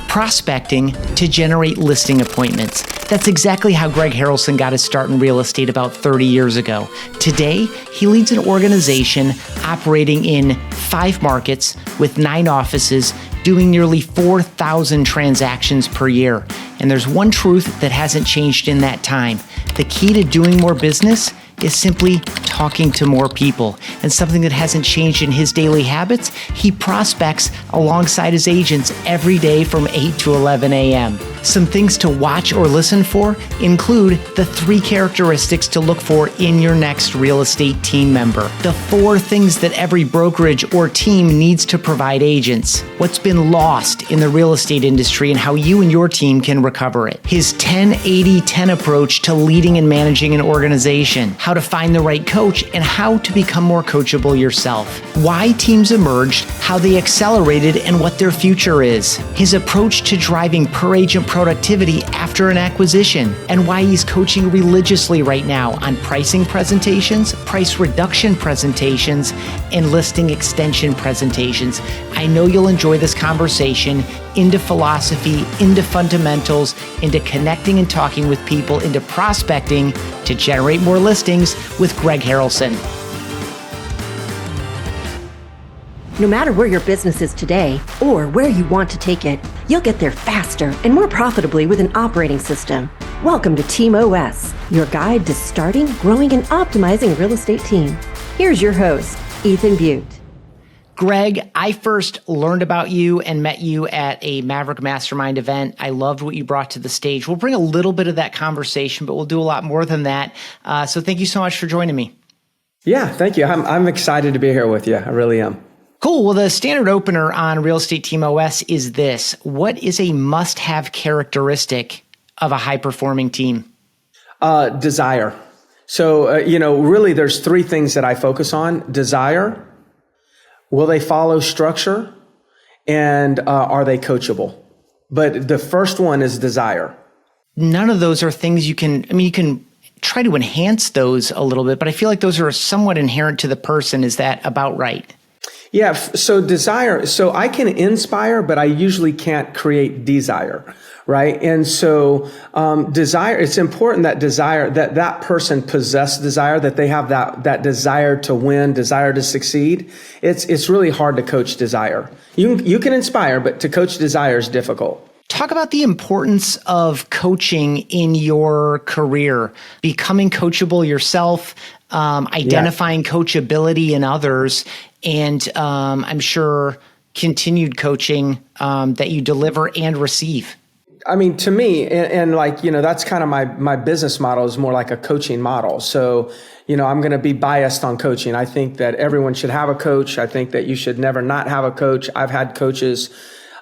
prospecting to generate listing appointments. That's exactly how Greg Harrelson got his start in real estate about 30 years ago. Today, he leads an organization operating in 5 markets with 9 offices, doing nearly 4,000 transactions per year. And there's one truth that hasn't changed in that time. The key to doing more business is simply talking to more people. And something that hasn't changed in his daily habits, he prospects alongside his agents every day from 8 to 11 a.m. Some things to watch or listen for include the 3 characteristics to look for in your next real estate team member, the 4 things that every brokerage or team needs to provide agents, what's been lost in the real estate industry and how you and your team can recover it, his 10-80-10 approach to leading and managing an organization, how to find the right coach, and how to become more coachable yourself, why teams emerged, how they accelerated, and what their future is, his approach to driving per agent productivity after an acquisition, and why he's coaching religiously right now on pricing presentations, price reduction presentations, and listing extension presentations. I know you'll enjoy this conversation into philosophy, into fundamentals, into connecting and talking with people, into prospecting to generate more listings with Greg Harrelson. No matter where your business is today or where you want to take it, you'll get there faster and more profitably with an operating system. Welcome to TeamOS, your guide to starting, growing, and optimizing a real estate team. Here's your host, Ethan Butte. Greg, I first learned about you and met you at a Maverick Mastermind event. I loved what you brought to the stage. We'll bring a little bit of that conversation, but we'll do a lot more than that. So thank you so much for joining me. Yeah, thank you. I'm excited to be here with you. I really am. Cool. Well, the standard opener on Real Estate Team OS is this. What is a must-have characteristic of a high-performing team? Desire. So, really there's 3 things that I focus on. Desire, will they follow structure, and are they coachable? But the first one is desire. None of those are things you can try to enhance those a little bit, but I feel like those are somewhat inherent to the person. Is that about right? Yeah. So desire, so I can inspire, but I usually can't create desire. Right. And so, desire, it's important that desire, that person possess desire, that they have that desire to win, desire to succeed. It's really hard to coach desire. You can inspire, but to coach desire is difficult. Talk about the importance of coaching in your career, becoming coachable yourself, identifying coachability in others, and I'm sure continued coaching that you deliver and receive. I mean, to me, and that's kind of my business model is more like a coaching model. So, I'm going to be biased on coaching. I think that everyone should have a coach. I think that you should never not have a coach. I've had coaches,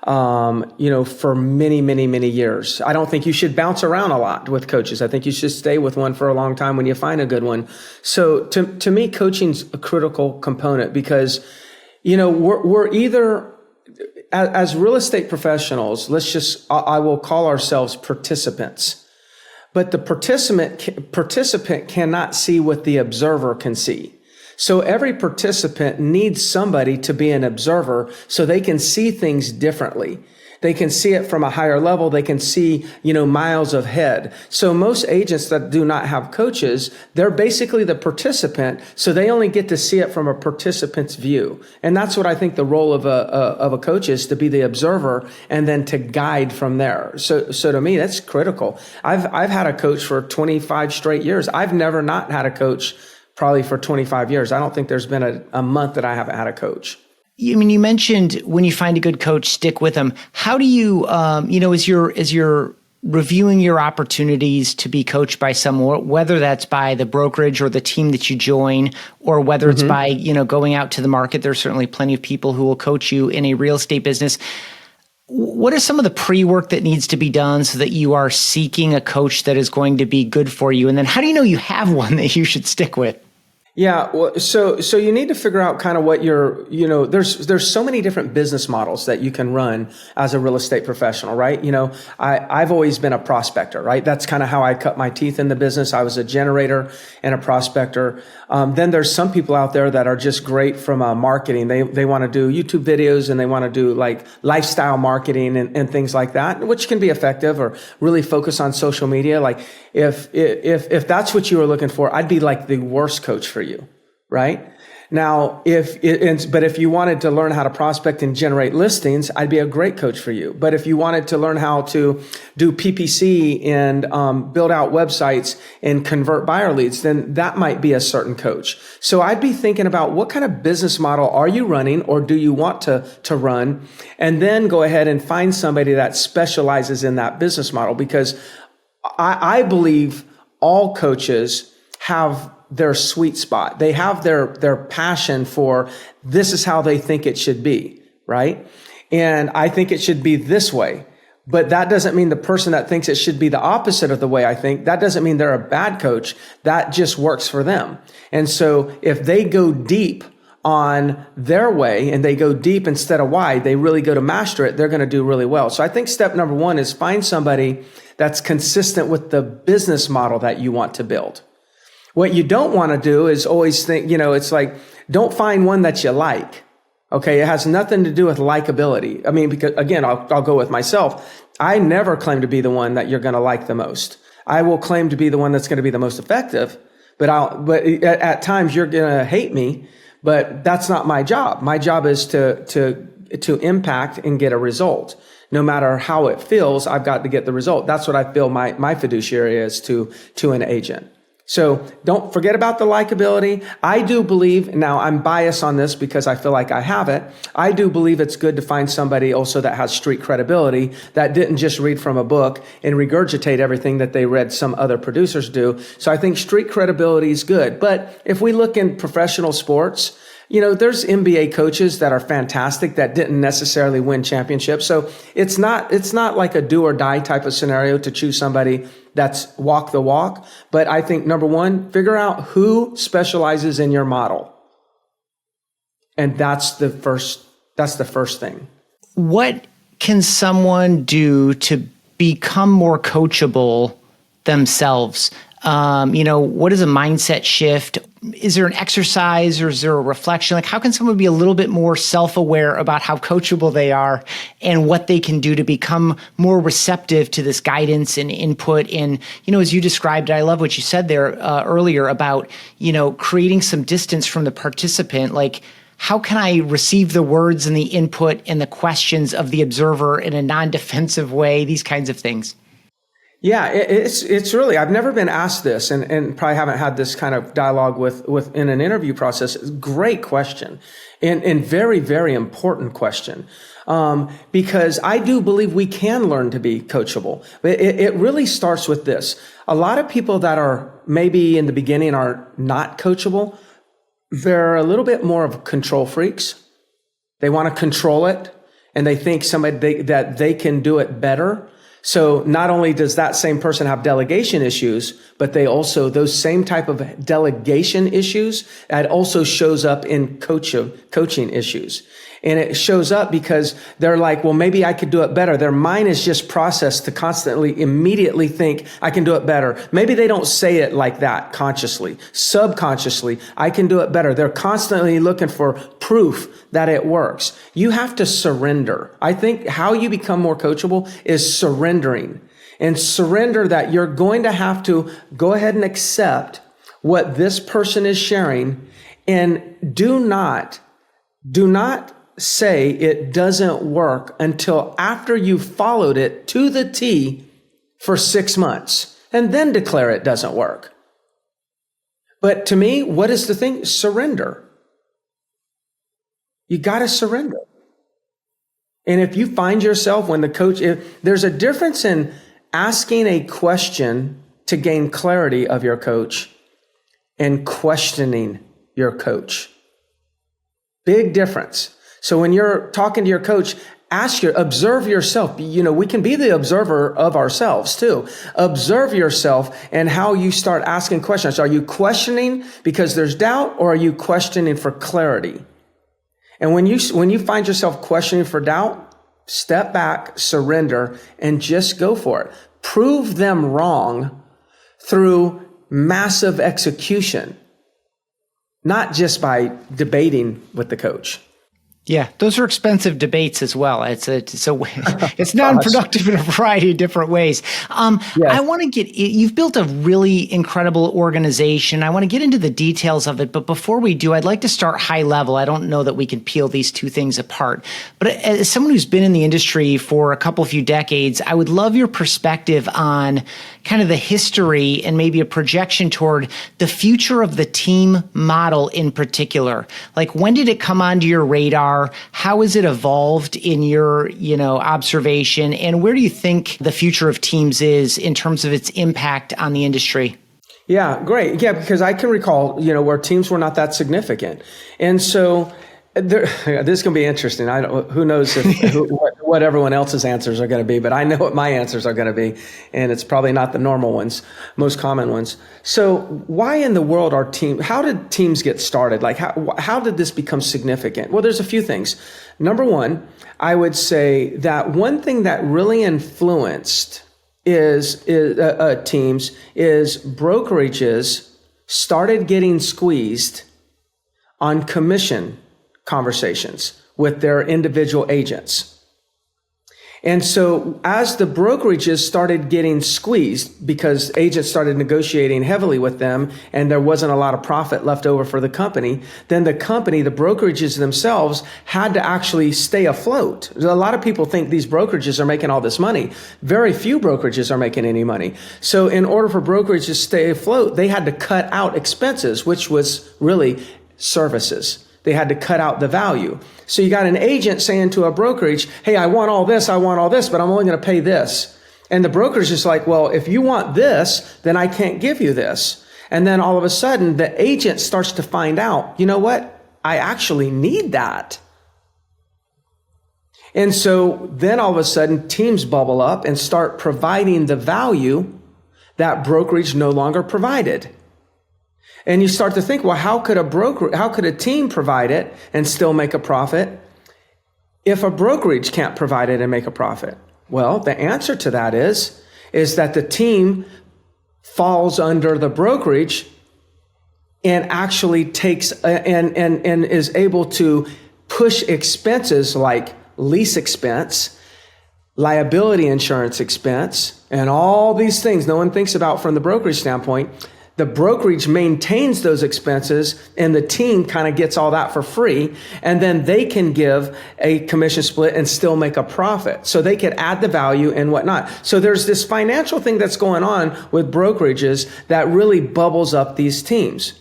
for many, many, many years. I don't think you should bounce around a lot with coaches. I think you should stay with one for a long time when you find a good one. So to me, coaching's a critical component because, we're either, as real estate professionals, I will call ourselves participants, but the participant cannot see what the observer can see. So every participant needs somebody to be an observer so they can see things differently. They can see it from a higher level. They can see, miles ahead. So most agents that do not have coaches, they're basically the participant. So they only get to see it from a participant's view. And that's what I think the role of a coach is, to be the observer and then to guide from there. So to me, that's critical. I've had a coach for 25 straight years. I've never not had a coach probably for 25 years. I don't think there's been a month that I haven't had a coach. You mentioned when you find a good coach, stick with them. How do you, as you're reviewing your opportunities to be coached by someone, whether that's by the brokerage or the team that you join, or whether it's by, going out to the market, there's certainly plenty of people who will coach you in a real estate business. What are some of the pre-work that needs to be done so that you are seeking a coach that is going to be good for you? And then how do you know you have one that you should stick with? Yeah, well, so you need to figure out kind of what there's so many different business models that you can run as a real estate professional, right? I've always been a prospector, right? That's kind of how I cut my teeth in the business. I was a generator and a prospector. Then there's some people out there that are just great from marketing. They want to do YouTube videos and they want to do like lifestyle marketing and things like that, which can be effective, or really focus on social media. Like if that's what you were looking for, I'd be like the worst coach for you, right? Now, but if you wanted to learn how to prospect and generate listings, I'd be a great coach for you. But if you wanted to learn how to do PPC and build out websites and convert buyer leads, then that might be a certain coach. So I'd be thinking about what kind of business model are you running, or do you want to run? And then go ahead and find somebody that specializes in that business model, because I believe all coaches have their sweet spot. They have their passion for this is how they think it should be, right? And I think it should be this way. But that doesn't mean the person that thinks it should be the opposite of the way I think, that doesn't mean they're a bad coach. That just works for them. And so if they go deep on their way and they go deep instead of wide, they really go to master it, they're going to do really well. So I think step number one is find somebody that's consistent with the business model that you want to build. What you don't want to do is always think, it's like, don't find one that you like. Okay. It has nothing to do with likability. I mean, because again, I'll go with myself. I never claim to be the one that you're going to like the most. I will claim to be the one that's going to be the most effective, but at times you're going to hate me, but that's not my job. My job is to impact and get a result. No matter how it feels, I've got to get the result. That's what I feel my fiduciary is to an agent. So don't forget about the likability. I do believe, now I'm biased on this because I feel like I have it. I do believe it's good to find somebody also that has street credibility, that didn't just read from a book and regurgitate everything that they read some other producers do. So I think street credibility is good. But if we look in professional sports, there's NBA coaches that are fantastic that didn't necessarily win championships. So it's not like a do or die type of scenario to choose somebody that's walk the walk. But I think number one, figure out who specializes in your model. And that's the first thing. What can someone do to become more coachable themselves? What is a mindset shift? Is there an exercise or is there a reflection? Like, how can someone be a little bit more self-aware about how coachable they are and what they can do to become more receptive to this guidance and input? And, as you described, I love what you said there earlier about, creating some distance from the participant. Like, how can I receive the words and the input and the questions of the observer in a non-defensive way? These kinds of things. Yeah, it's really, I've never been asked this and probably haven't had this kind of dialogue with in an interview process. Great question and very, very important question. Because I do believe we can learn to be coachable. It really starts with this. A lot of people that are maybe in the beginning are not coachable, they're a little bit more of control freaks. They want to control it and they think that they can do it better. So not only does that same person have delegation issues, but they also, those same type of delegation issues, that also shows up in coaching issues. And it shows up because they're like, well, maybe I could do it better. Their mind is just processed to constantly, immediately think, I can do it better. Maybe they don't say it like that consciously. Subconsciously, I can do it better. They're constantly looking for proof that it works. You have to surrender. I think how you become more coachable is surrendering. And surrender that you're going to have to go ahead and accept what this person is sharing, and do not say it doesn't work until after you've followed it to the T for 6 months and then declare it doesn't work. But to me, what is the thing? Surrender. You got to surrender. And if you find yourself when the coach, there's a difference in asking a question to gain clarity of your coach and questioning your coach. Big difference. So when you're talking to your coach, observe yourself. We can be the observer of ourselves too. Observe yourself and how you start asking questions. Are you questioning because there's doubt, or are you questioning for clarity? And when you find yourself questioning for doubt, step back, surrender, and just go for it. Prove them wrong through massive execution, not just by debating with the coach. Yeah, those are expensive debates as well. It's non-productive in a variety of different ways. Yes. I want to you've built a really incredible organization. I want to get into the details of it, but before we do, I'd like to start high level. I don't know that we can peel these two things apart, but as someone who's been in the industry for a few decades, I would love your perspective on kind of the history and maybe a projection toward the future of the team model in particular. Like, when did it come onto your radar? How has it evolved in your, observation? And where do you think the future of teams is in terms of its impact on the industry? Yeah, great. Yeah, because I can recall, where teams were not that significant. And so this can be interesting. Who knows what everyone else's answers are going to be, but I know what my answers are going to be. And it's probably not the normal ones, most common ones. So why in the world how did teams get started? Like, how did this become significant? Well, there's a few things. Number one, I would say that one thing that really influenced teams is brokerages started getting squeezed on commission conversations with their individual agents. And so as the brokerages started getting squeezed because agents started negotiating heavily with them and there wasn't a lot of profit left over for the company, then the brokerages themselves had to actually stay afloat. A lot of people think these brokerages are making all this money. Very few brokerages are making any money. So in order for brokerages to stay afloat, they had to cut out expenses, which was really services. They had to cut out the value. So you got an agent saying to a brokerage, hey, I want all this, but I'm only going to pay this. And the brokerage is like, well, if you want this, then I can't give you this. And then all of a sudden, the agent starts to find out, you know what? I actually need that. And so then all of a sudden, teams bubble up and start providing the value that brokerage no longer provided. And you start to think, well, how could a team provide it and still make a profit if a brokerage can't provide it and make a profit? Well, the answer to that is that the team falls under the brokerage and actually takes and is able to push expenses like lease expense, liability insurance expense, and all these things no one thinks about from the brokerage standpoint. The brokerage maintains those expenses and the team kind of gets all that for free. And then they can give a commission split and still make a profit. So they could add the value and whatnot. So there's this financial thing that's going on with brokerages that really bubbles up these teams.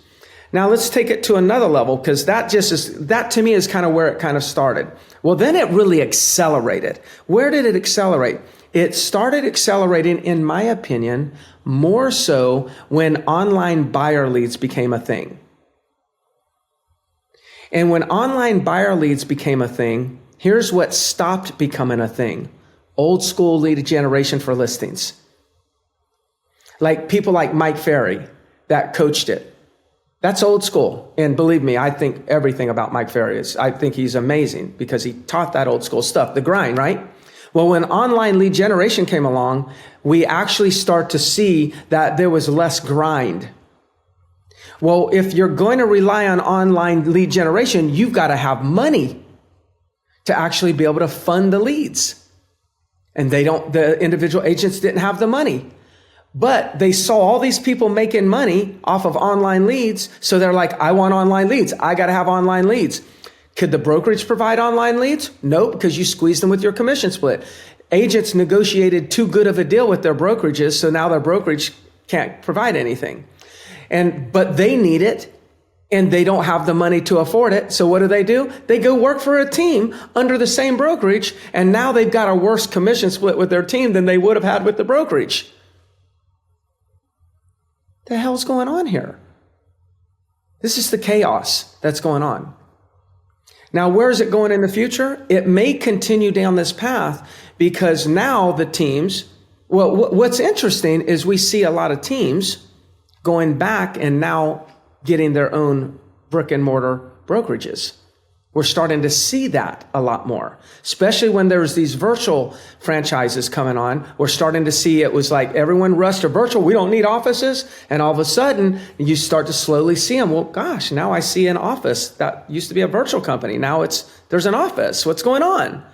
Now let's take it to another level, because that to me is kind of where it kind of started. Well, then it really accelerated. Where did it accelerate? It started accelerating, in my opinion, more so when online buyer leads became a thing. And when online buyer leads became a thing, here's what stopped becoming a thing. Old school lead generation for listings. Like people like Mike Ferry that coached it. That's old school. And believe me, I think everything about Mike Ferry I think he's amazing because he taught that old school stuff, the grind, right? Well, when online lead generation came along, we actually start to see that there was less grind. Well, if you're going to rely on online lead generation, you've got to have money to actually be able to fund the leads. And the individual agents didn't have the money. But they saw all these people making money off of online leads. So they're like, I want online leads. I got to have online leads. Could the brokerage provide online leads? Nope, because you squeezed them with your commission split. Agents negotiated too good of a deal with their brokerages, so now their brokerage can't provide anything. But they need it, and they don't have the money to afford it. So what do? They go work for a team under the same brokerage, and now they've got a worse commission split with their team than they would have had with the brokerage. The hell's going on here? This is the chaos that's going on. Now, where is it going in the future? It may continue down this path because now the teams, well, what's interesting is we see a lot of teams going back and now getting their own brick and mortar brokerages. We're starting to see that a lot more, especially when there's these virtual franchises coming on. We're starting to see it was like everyone rushed to virtual. We don't need offices. And all of a sudden you start to slowly see them. Well, gosh, now I see an office that used to be a virtual company. Now there's an office. What's going on?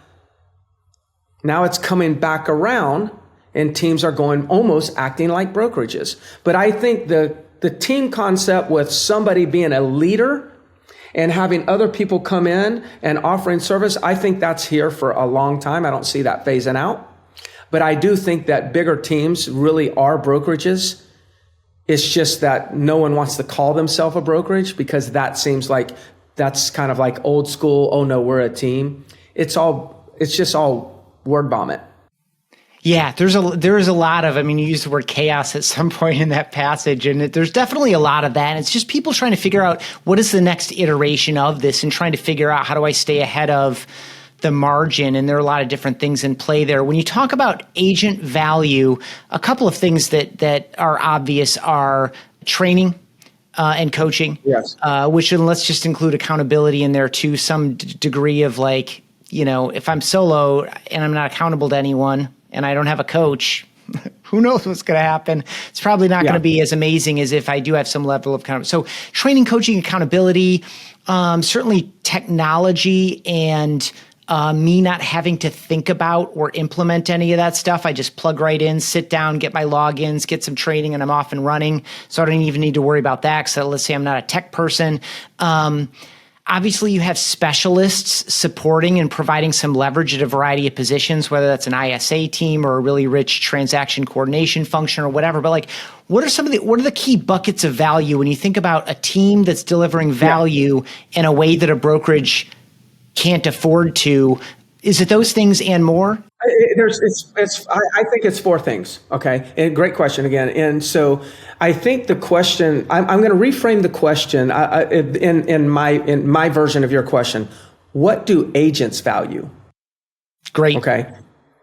Now it's coming back around and teams are going almost acting like brokerages. But I think the team concept with somebody being a leader and having other people come in and offering service, I think that's here for a long time. I don't see that phasing out. But I do think that bigger teams really are brokerages. It's just that no one wants to call themselves a brokerage because that seems like that's kind of like old school. Oh no, we're a team. It's just all word vomit. Yeah, there is a lot of, you use the word chaos at some point in that passage, and there's definitely a lot of that. And it's just people trying to figure out what is the next iteration of this and trying to figure out how do I stay ahead of the margin. And there are a lot of different things in play there. When you talk about agent value, a couple of things that are obvious are training and coaching, yes. Which, and let's just include accountability in there to some degree of like, if I'm solo and I'm not accountable to anyone, and I don't have a coach, who knows what's going to happen? It's probably not going to be as amazing as if I do have some level of accountability. So training, coaching, accountability, certainly technology and me not having to think about or implement any of that stuff. I just plug right in, sit down, get my logins, get some training, and I'm off and running. So I don't even need to worry about that because let's say I'm not a tech person. Obviously, you have specialists supporting and providing some leverage at a variety of positions, whether that's an ISA team or a really rich transaction coordination function or whatever. But like, what are the key buckets of value when you think about a team that's delivering value in a way that a brokerage can't afford to? Is it those things and more? I think it's four things. Okay. And great question again. And so I think the question, I'm going to reframe the question in my version of your question. What do agents value? Great.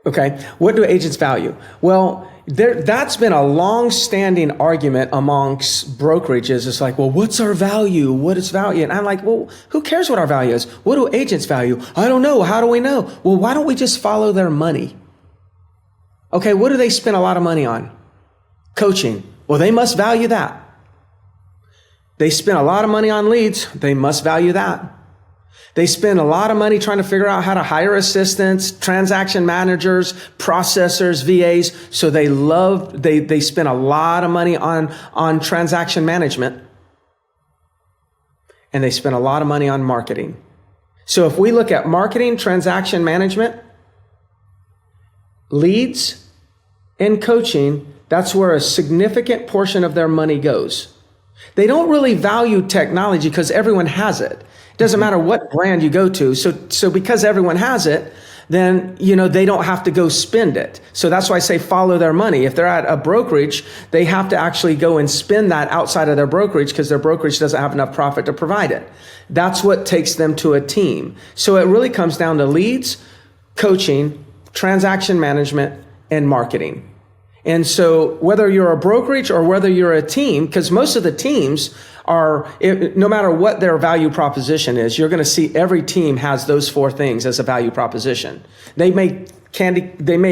Okay. What do agents value? Well, that's been a long-standing argument amongst brokerages. It's like, well, what's our value? What is value? And I'm like, well, who cares what our value is? What do agents value? I don't know. How do we know? Well, why don't we just follow their money? Okay, what do they spend a lot of money on? Coaching. Well, they must value that. They spend a lot of money on leads. They must value that. They spend a lot of money trying to figure out how to hire assistants, transaction managers, processors, VAs. So they spend a lot of money on transaction management. And they spend a lot of money on marketing. So if we look at marketing, transaction management, leads, and coaching, that's where a significant portion of their money goes. They don't really value technology because everyone has it. Doesn't matter what brand you go to. So because everyone has it, then, they don't have to go spend it. So that's why I say follow their money. If they're at a brokerage, they have to actually go and spend that outside of their brokerage because their brokerage doesn't have enough profit to provide it. That's what takes them to a team. So it really comes down to leads, coaching, transaction management, and marketing. And so whether you're a brokerage or whether you're a team, because most of the teams are, no matter what their value proposition is, you're going to see every team has those four things as a value proposition. They may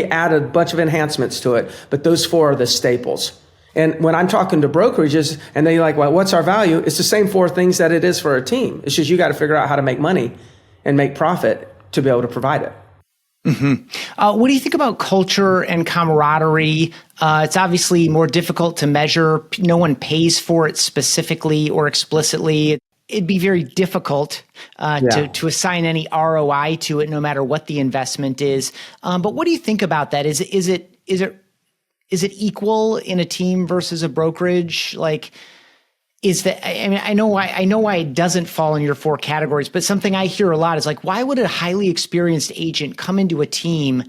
add a bunch of enhancements to it, but those four are the staples. And when I'm talking to brokerages and they're like, well, what's our value? It's the same four things that it is for a team. It's just you got to figure out how to make money and make profit to be able to provide it. Mm-hmm. What do you think about culture and camaraderie? It's obviously more difficult to measure. No one pays for it specifically or explicitly. It'd be very difficult to assign any ROI to it, no matter what the investment is. But what do you think about that? Is it equal in a team versus a brokerage? Like, is that, I know why it doesn't fall in your four categories, but something I hear a lot is like, why would a highly experienced agent come into a team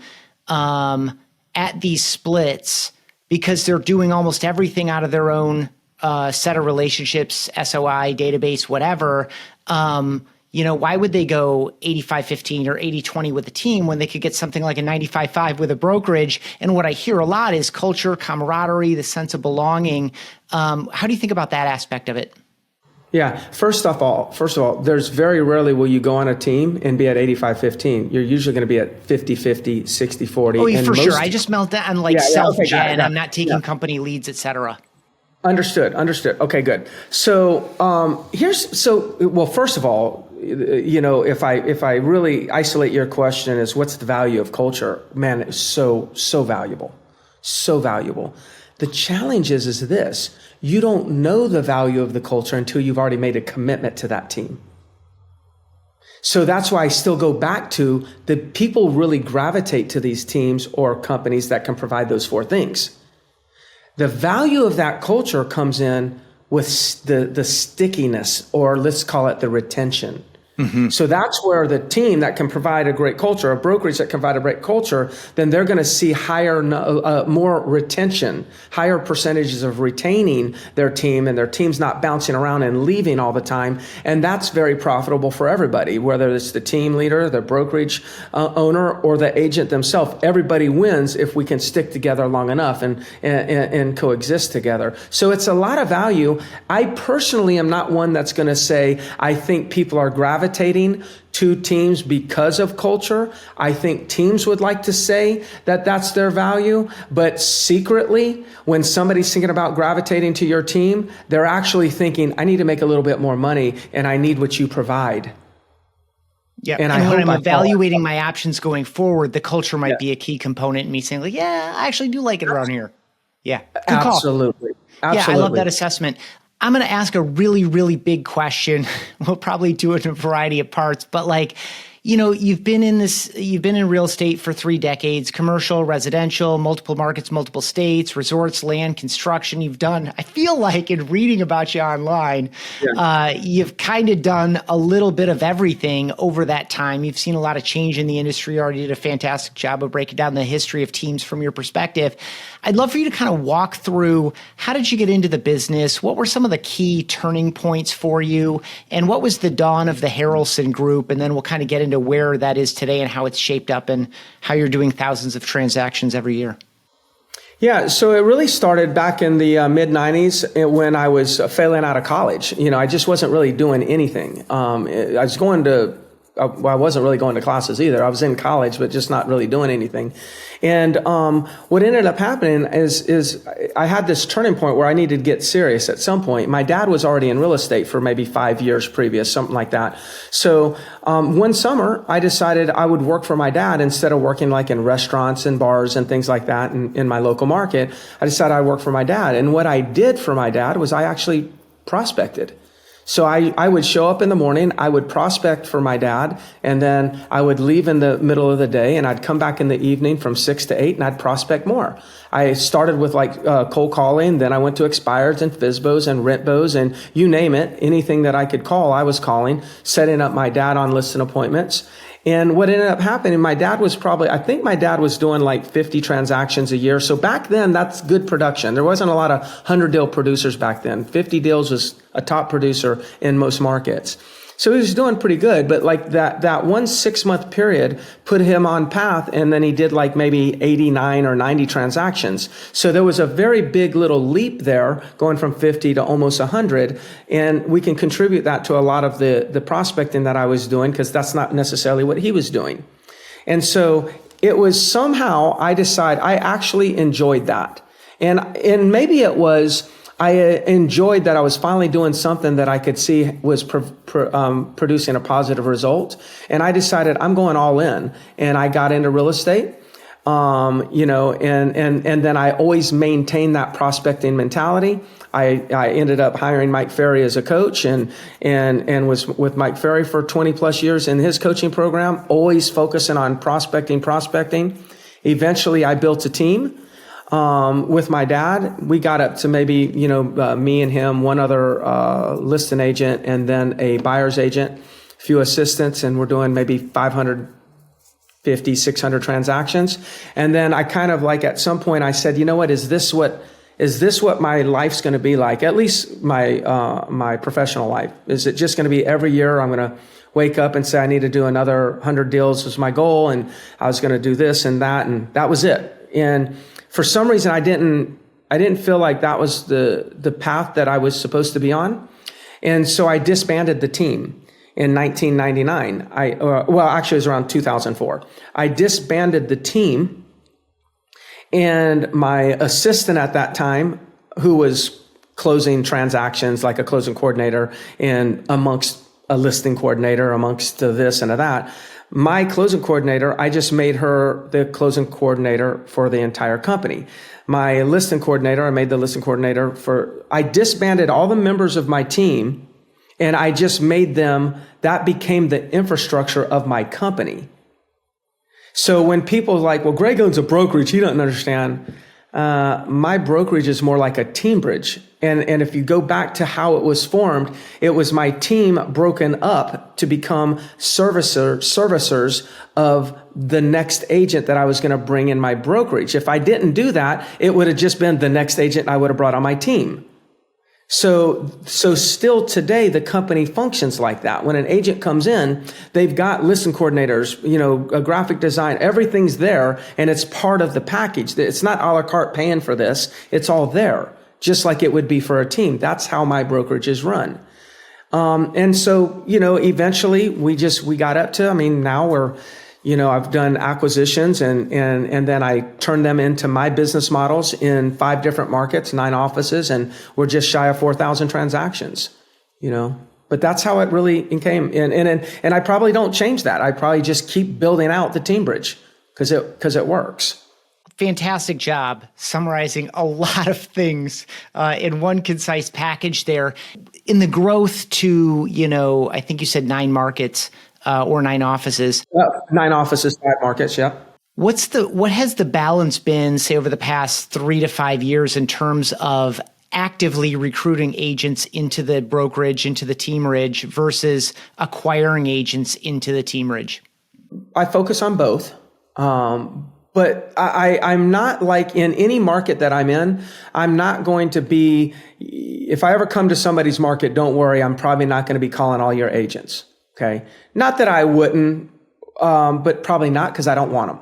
at these splits? Because they're doing almost everything out of their own set of relationships, SOI, database, whatever. Why would they go 85-15 or 80-20 with a team when they could get something like a 95-5 with a brokerage? And what I hear a lot is culture, camaraderie, the sense of belonging. How do you think about that aspect of it? Yeah. First of all, there's very rarely will you go on a team and be at 85-15. You're usually going to be at 50-50, 60-40. Oh, yeah, for sure. I just meant that on self-gen. Okay, I'm not taking company leads, et cetera. Understood. Okay, good. So first of all, if I really isolate your question as what's the value of culture, man, it's so valuable, so valuable. The challenge is this: you don't know the value of the culture until you've already made a commitment to that team. So that's why I still go back to the people really gravitate to these teams or companies that can provide those four things. The value of that culture comes in with the stickiness, or let's call it the retention. Mm-hmm. So that's where the team that can provide a great culture, a brokerage that can provide a great culture, then they're going to see more retention, higher percentages of retaining their team, and their team's not bouncing around and leaving all the time. And that's very profitable for everybody, whether it's the team leader, the brokerage owner, or the agent themselves. Everybody wins if we can stick together long enough and coexist together. So it's a lot of value. I personally am not one that's going to say, I think people are gravitating to teams because of culture. I think teams would like to say that that's their value, but secretly, when somebody's thinking about gravitating to your team, they're actually thinking, I need to make a little bit more money and I need what you provide. Yeah. And when I'm evaluating my options going forward, the culture might be a key component in me saying, like, yeah, I actually do like it around here. Yeah. Good Absolutely. Call. Yeah, I love that assessment. I'm going to ask a really, really big question. We'll probably do it in a variety of parts, but you've been in real estate for 3 decades, commercial, residential, multiple markets, multiple states, resorts, land, construction. You've done, I feel like in reading about you online, you've kind of done a little bit of everything over that time. You've seen a lot of change in the industry. You already did a fantastic job of breaking down the history of teams from your perspective. I'd love for you to kind of walk through, how did you get into the business? What were some of the key turning points for you? And what was the dawn of the Harrelson Group? And then we'll kind of get into where that is today and how it's shaped up and how you're doing thousands of transactions every year. Yeah, so it really started back in the mid-90s when I was failing out of college. I just wasn't really doing anything. I wasn't really going to classes either. I was in college, but just not really doing anything. And what ended up happening is I had this turning point where I needed to get serious at some point. My dad was already in real estate for maybe 5 years previous, something like that. So one summer, I decided I would work for my dad instead of working like in restaurants and bars and things like that in my local market. I decided I'd work for my dad. And what I did for my dad was I actually prospected. So I would show up in the morning, I would prospect for my dad, and then I would leave in the middle of the day, and I'd come back in the evening from 6 to 8, and I'd prospect more. I started with cold calling, then I went to expireds and FSBOs and rentbos, and you name it, anything that I could call, I was calling, setting up my dad on listing appointments. And what ended up happening, I think my dad was doing like 50 transactions a year. So back then, that's good production. There wasn't a lot of 100-deal producers back then. 50 deals was a top producer in most markets. So he was doing pretty good, but like that 1 6-month period put him on path, and then he did like maybe 89 or 90 transactions. So there was a very big little leap there going from 50 to almost 100, and we can contribute that to a lot of the prospecting that I was doing, because that's not necessarily what he was doing. And so it was somehow I decided I actually enjoyed that. And maybe it was I enjoyed that I was finally doing something that I could see was producing a positive result. And I decided I'm going all in. And I got into real estate, and then I always maintained that prospecting mentality. I ended up hiring Mike Ferry as a coach and was with Mike Ferry for 20 plus years in his coaching program, always focusing on prospecting. Eventually I built a team. With my dad, we got up to maybe, me and him, one other listing agent, and then a buyer's agent, a few assistants, and we're doing maybe 550, 600 transactions. And then I kind of like at some point I said, you know what, is this what my life's going to be like? At least my professional life. Is it just going to be every year I'm going to wake up and say, I need to do another 100 deals was my goal. And I was going to do this and that was it. And for some reason, I didn't feel like that was the path that I was supposed to be on. And so I disbanded the team in 1999. Actually, it was around 2004. I disbanded the team, and my assistant at that time, who was closing transactions like a closing coordinator and amongst a listing coordinator, amongst this and that, my closing coordinator, I just made her the closing coordinator for the entire company. My listing coordinator, I made the listing coordinator I disbanded all the members of my team, and I just made them, that became the infrastructure of my company. So when people are like, well, Greg owns a brokerage, he doesn't understand. My brokerage is more like a teamerage. And if you go back to how it was formed, it was my team broken up to become servicers of the next agent that I was going to bring in my brokerage. If I didn't do that, it would have just been the next agent I would have brought on my team. So still today, the company functions like that. When an agent comes in, they've got listing coordinators, a graphic design, everything's there, and it's part of the package. It's not a la carte paying for this. It's all there, just like it would be for a team. That's how my brokerage is run. And so, eventually we got up to, now we're, I've done acquisitions and then I turned them into my business models in 5 different markets, 9 offices, and we're just shy of 4,000 transactions, but that's how it really came. And I probably don't change that. I probably just keep building out the teamerage because it works. Fantastic job summarizing a lot of things in one concise package there. In the growth to, I think you said 9 markets or 9 offices. 9 offices, 5 markets, yeah. What has the balance been, say, over the past 3 to 5 years in terms of actively recruiting agents into the brokerage, into the teamerage versus acquiring agents into the teamerage? I focus on both. But I'm not like in any market that I'm in, I'm not going to be, if I ever come to somebody's market, don't worry, I'm probably not going to be calling all your agents. Okay. Not that I wouldn't, but probably not because I don't want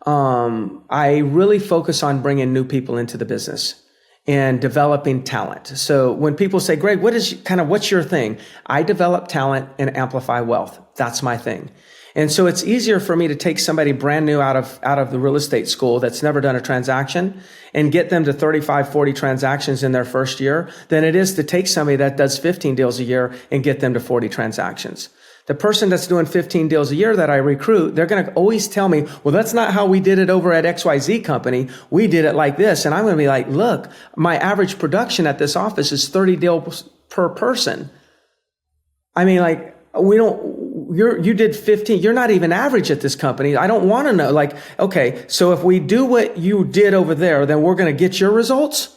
them. I really focus on bringing new people into the business and developing talent. So when people say, Greg, what's your thing? I develop talent and amplify wealth. That's my thing. And so it's easier for me to take somebody brand new out of the real estate school that's never done a transaction and get them to 35, 40 transactions in their first year than it is to take somebody that does 15 deals a year and get them to 40 transactions. The person that's doing 15 deals a year that I recruit, they're going to always tell me, well, that's not how we did it over at XYZ company. We did it like this. And I'm going to be like, look, my average production at this office is 30 deals per person. You did 15. You're not even average at this company. I don't want to know. Okay, so if we do what you did over there, then we're going to get your results.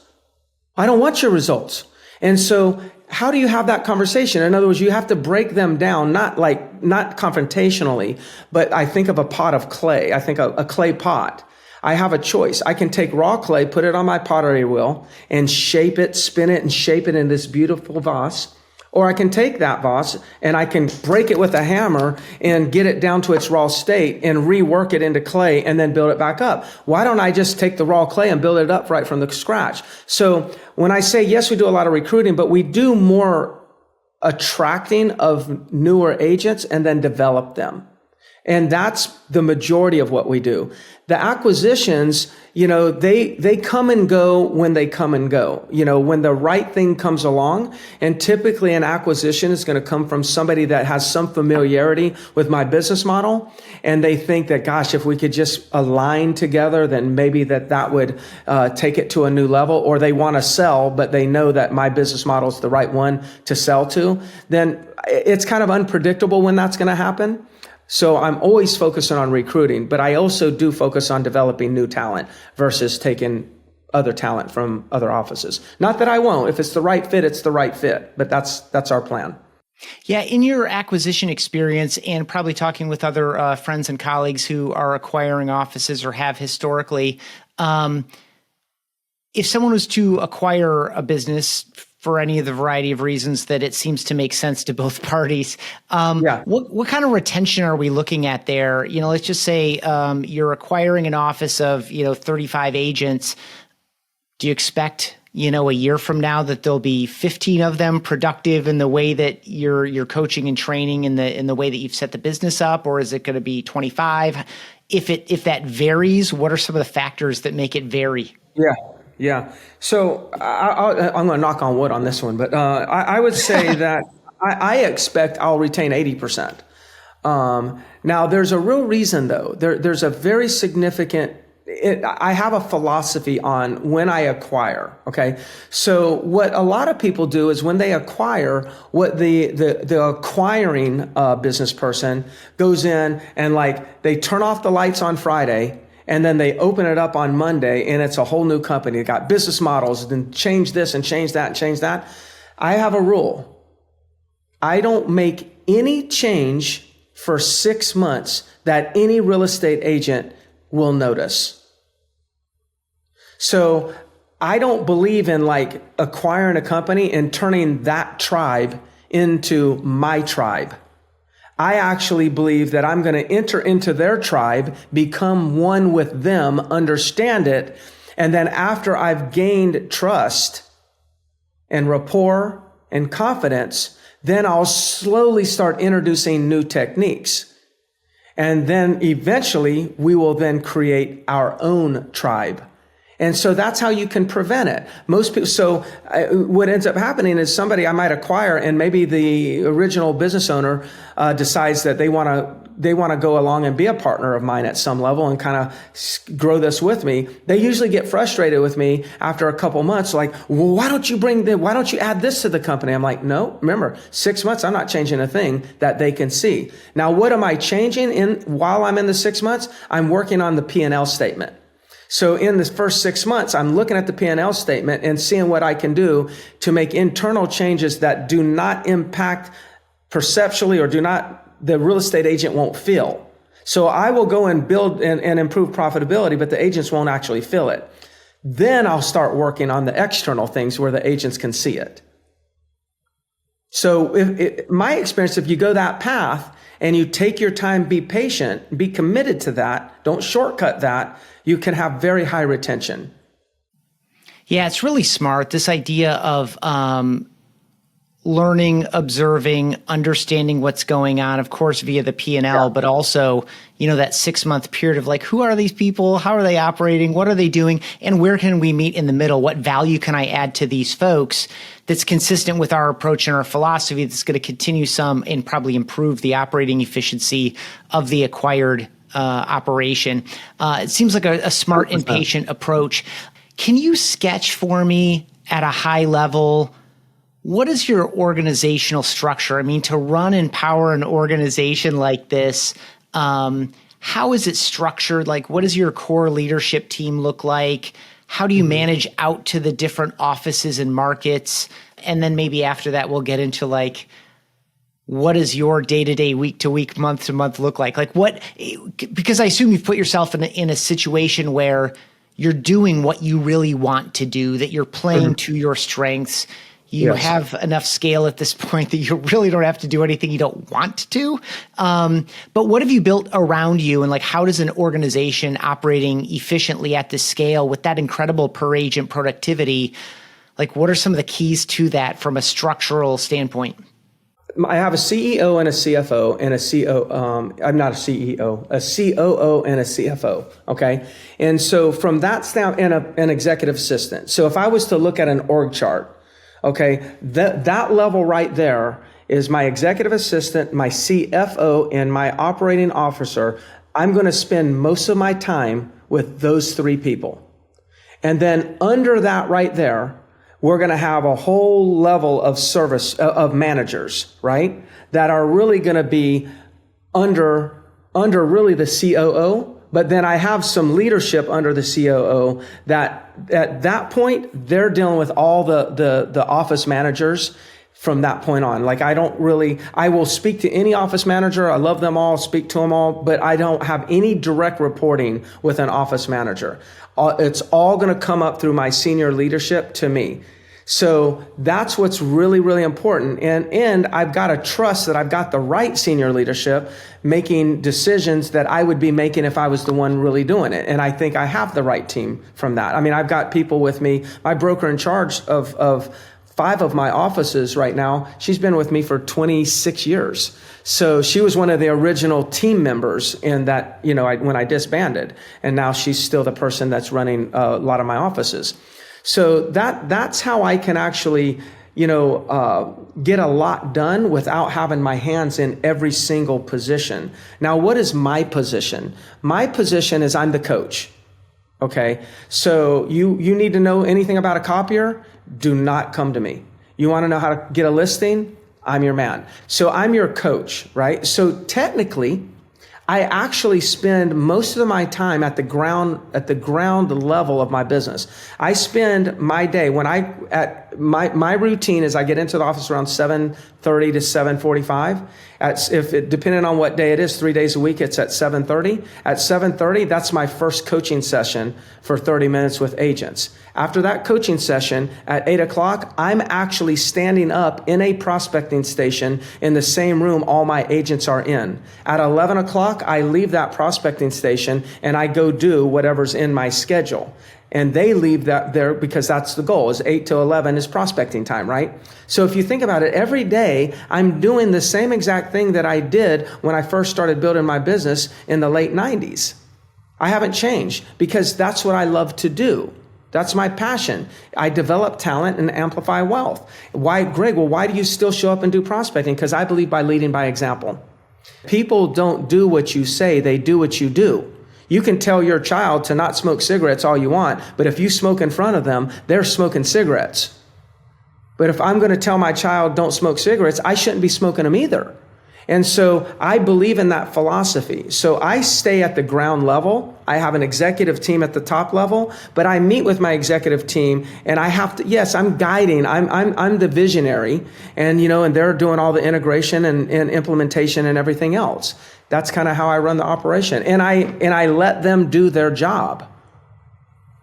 I don't want your results. And so how do you have that conversation? In other words, you have to break them down, not confrontationally, but I think of a pot of clay. I think a clay pot. I have a choice. I can take raw clay, put it on my pottery wheel and shape it, spin it and shape it in this beautiful vase. Or I can take that vase and I can break it with a hammer and get it down to its raw state and rework it into clay and then build it back up. Why don't I just take the raw clay and build it up right from the scratch? So when I say, yes, we do a lot of recruiting, but we do more attracting of newer agents and then develop them. And that's the majority of what we do. The acquisitions, they come and go when they come and go, when the right thing comes along. And typically an acquisition is going to come from somebody that has some familiarity with my business model. And they think that, gosh, if we could just align together, then maybe that would take it to a new level. Or they want to sell, but they know that my business model is the right one to sell to. Then it's kind of unpredictable when that's going to happen. So I'm always focusing on recruiting, but I also do focus on developing new talent versus taking other talent from other offices. Not that I won't. If it's the right fit, it's the right fit. But that's our plan. Yeah, in your acquisition experience and probably talking with other friends and colleagues who are acquiring offices or have historically, if someone was to acquire a business for any of the variety of reasons that it seems to make sense to both parties. Yeah. What kind of retention are we looking at there? Let's just say you're acquiring an office of 35 agents. Do you expect a year from now that there'll be 15 of them productive in the way that you're coaching and training in the way that you've set the business up, or is it going to be 25? If that varies, what are some of the factors that make it vary? Yeah. So I'm going to knock on wood on this one, but I would say that I expect I'll retain 80%. Now, there's a real reason, though. There's a very significant. I have a philosophy on when I acquire. Okay, so what a lot of people do is when they acquire, what the acquiring business person goes in and they turn off the lights on Friday. And then they open it up on Monday and it's a whole new company. They got business models, then change this and change that and change that. I have a rule. I don't make any change for 6 months that any real estate agent will notice. So I don't believe in acquiring a company and turning that tribe into my tribe. I actually believe that I'm going to enter into their tribe, become one with them, understand it, and then after I've gained trust and rapport and confidence, then I'll slowly start introducing new techniques. And then eventually we will then create our own tribe. And so that's how you can prevent it. Most people, what ends up happening is somebody I might acquire, and maybe the original business owner decides that they want to go along and be a partner of mine at some level and kind of grow this with me. They usually get frustrated with me after a couple months, well, why don't you add this to the company? I'm like, no, remember, 6 months, I'm not changing a thing that they can see. Now, what am I changing while I'm in the 6 months? I'm working on the P&L statement. So in the first 6 months, I'm looking at the P&L statement and seeing what I can do to make internal changes that do not impact perceptually or the real estate agent won't feel. So I will go and build and improve profitability, but the agents won't actually feel it. Then I'll start working on the external things where the agents can see it. So my experience, if you go that path and you take your time, be patient, be committed to that, don't shortcut that, you can have very high retention. Yeah, it's really smart. This idea of learning, observing, understanding what's going on, of course, via the P&L, but also, that 6 month period of who are these people? How are they operating? What are they doing? And where can we meet in the middle? What value can I add to these folks that's consistent with our approach and our philosophy that's going to continue some and probably improve the operating efficiency of the acquired operation? It seems like a smart and patient approach. Can you sketch for me at a high level, what is your organizational structure? I mean, to run and power an organization like this, how is it structured? What does your core leadership team look like? How do you manage out to the different offices and markets? And then maybe after that, we'll get into what does your day-to-day, week-to-week, month-to-month look like? Because I assume you've put yourself in a situation where you're doing what you really want to do, that you're playing to your strengths. You have enough scale at this point that you really don't have to do anything you don't want to. But what have you built around you, and how does an organization operating efficiently at this scale with that incredible per agent productivity, what are some of the keys to that from a structural standpoint? I have a CEO and a CFO and a I'm not a CEO, a COO and a CFO. Okay. And so from that standpoint, and an executive assistant. So if I was to look at an org chart, okay, that level right there is my executive assistant, my CFO, and my operating officer. I'm going to spend most of my time with those three people. And then under that right there, we're going to have a whole level of service of managers, right? That are really going to be under really the COO. But then I have some leadership under the COO that at that point, they're dealing with all the office managers from that point on. I will speak to any office manager. I love them all, speak to them all, but I don't have any direct reporting with an office manager. It's all going to come up through my senior leadership to me. So that's what's really, really important. And I've got to trust that I've got the right senior leadership making decisions that I would be making if I was the one really doing it. And I think I have the right team from that. I mean, I've got people with me, my broker in charge of 5 of my offices right now. She's been with me for 26 years. So she was one of the original team members in that, when I disbanded. And now she's still the person that's running a lot of my offices. So that's how I can actually, get a lot done without having my hands in every single position. Now, what is my position? My position is I'm the coach. Okay. So you need to know anything about a copier? Do not come to me. You want to know how to get a listing? I'm your man. So I'm your coach, right? So technically, I actually spend most of my time at the ground level of my business. I spend my day my routine is I get into the office around 7:30 to 7:45. Depending on what day it is, 3 days a week, it's at 7:30. At 7:30, that's my first coaching session for 30 minutes with agents. After that coaching session at 8 o'clock, I'm actually standing up in a prospecting station in the same room all my agents are in. At 11 o'clock, I leave that prospecting station and I go do whatever's in my schedule. And they leave that there because that's the goal, is 8 to 11 is prospecting time, right? So if you think about it, every day I'm doing the same exact thing that I did when I first started building my business in the late 90s. I haven't changed because that's what I love to do. That's my passion. I develop talent and amplify wealth. Why, Greg? Well, why do you still show up and do prospecting? Because I believe by leading by example. People don't do what you say, they do what you do. You can tell your child to not smoke cigarettes all you want, but if you smoke in front of them, they're smoking cigarettes. But if I'm going to tell my child don't smoke cigarettes, I shouldn't be smoking them either. And so I believe in that philosophy. So I stay at the ground level. I have an executive team at the top level, but I meet with my executive team and I have to, yes, I'm guiding. I'm the visionary and, and they're doing all the integration and implementation and everything else. That's kind of how I run the operation. And I let them do their job.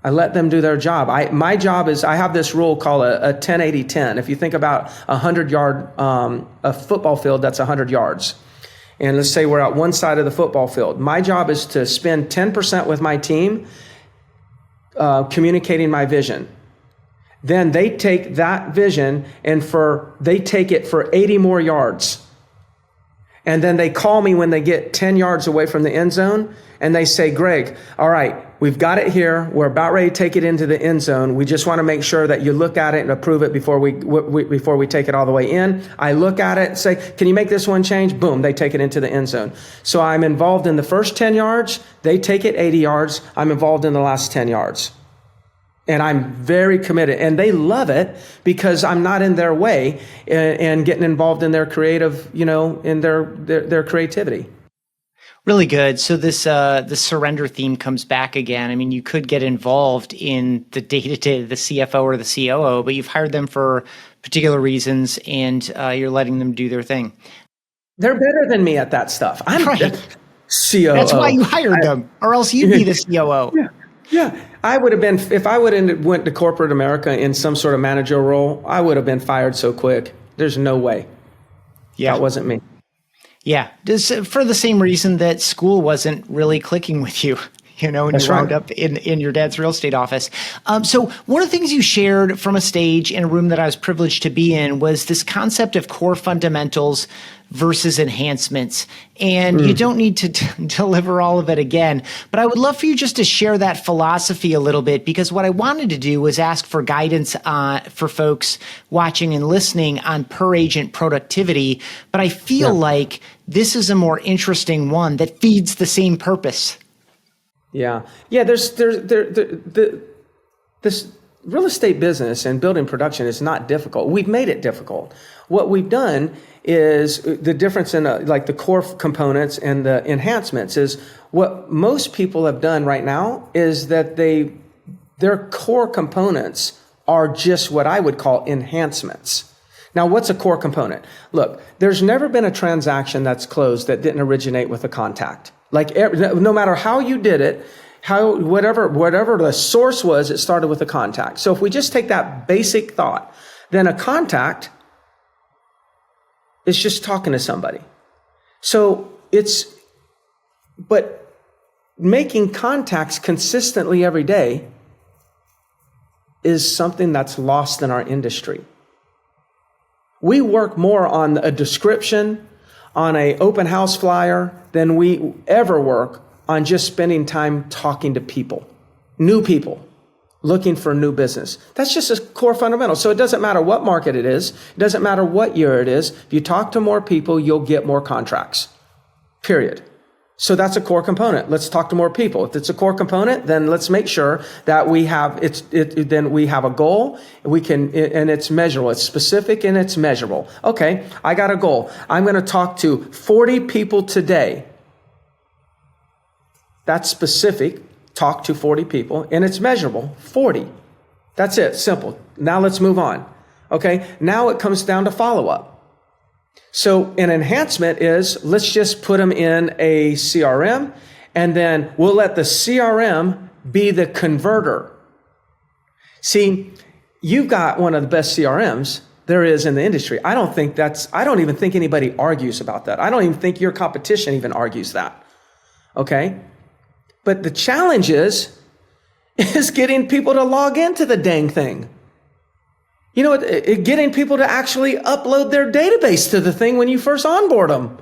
I let them do their job. My job is, I have this rule called a 10-80-10. If you think about a 100-yard, a football field, that's 100 yards. And let's say we're at one side of the football field. My job is to spend 10% with my team communicating my vision. Then they take that vision and they take it for 80 more yards. And then they call me when they get 10 yards away from the end zone and they say, Greg, all right, we've got it here. We're about ready to take it into the end zone. We just want to make sure that you look at it and approve it before we take it all the way in. I look at it and say, can you make this one change? Boom, they take it into the end zone. So I'm involved in the first 10 yards. They take it 80 yards. I'm involved in the last 10 yards. And I'm very committed. And they love it because I'm not in their way and getting involved in their creative, in their creativity. Really good. So this surrender theme comes back again. I mean, you could get involved in the day-to-day, the CFO or the COO, but you've hired them for particular reasons and you're letting them do their thing. They're better than me at that stuff. I'm right. COO. That's why you hired them, or else you'd be the COO. Yeah. I would have been, if I would have went to corporate America in some sort of managerial role, I would have been fired so quick. There's no way. Yeah. That wasn't me. Yeah. For the same reason that school wasn't really clicking with you, and That's you wound right. up in your dad's real estate office. So one of the things you shared from a stage in a room that I was privileged to be in was this concept of core fundamentals versus enhancements. And you don't need to deliver all of it again, but I would love for you just to share that philosophy a little bit, because what I wanted to do was ask for guidance for folks watching and listening on per agent productivity. But I feel like this is a more interesting one that feeds the same purpose. Yeah. This real estate business and building production is not difficult. We've made it difficult. What we've done is the difference in like the core components and the enhancements is what most people have done right now is that their core components are just what I would call enhancements. Now, what's a core component? Look, there's never been a transaction that's closed that didn't originate with a contact. Like no matter how you did it, Whatever the source was, it started with a contact. So if we just take that basic thought, then a contact is just talking to somebody. But making contacts consistently every day is something that's lost in our industry. We work more on a description, on an open house flyer, than we ever work on just spending time talking to people, new people, looking for new business. That's just a core fundamental. So it doesn't matter what market it is. It doesn't matter what year it is. If you talk to more people, you'll get more contracts, period. So that's a core component. Let's talk to more people. If it's a core component, then let's make sure that we have then we have a goal. And it's measurable. It's specific and it's measurable. Okay, I got a goal. I'm going to talk to 40 people today. That's specific. Talk to 40 people, and it's measurable. 40. That's it. Simple. Now let's move on. Okay. Now it comes down to follow-up. So an enhancement is, let's just put them in a CRM, and then we'll let the CRM be the converter. See, you've got one of the best CRMs there is in the industry. I don't even think anybody argues about that. I don't even think your competition even argues that. Okay? But the challenge is getting people to log into the dang thing. You know, getting people to actually upload their database to the thing when you first onboard them.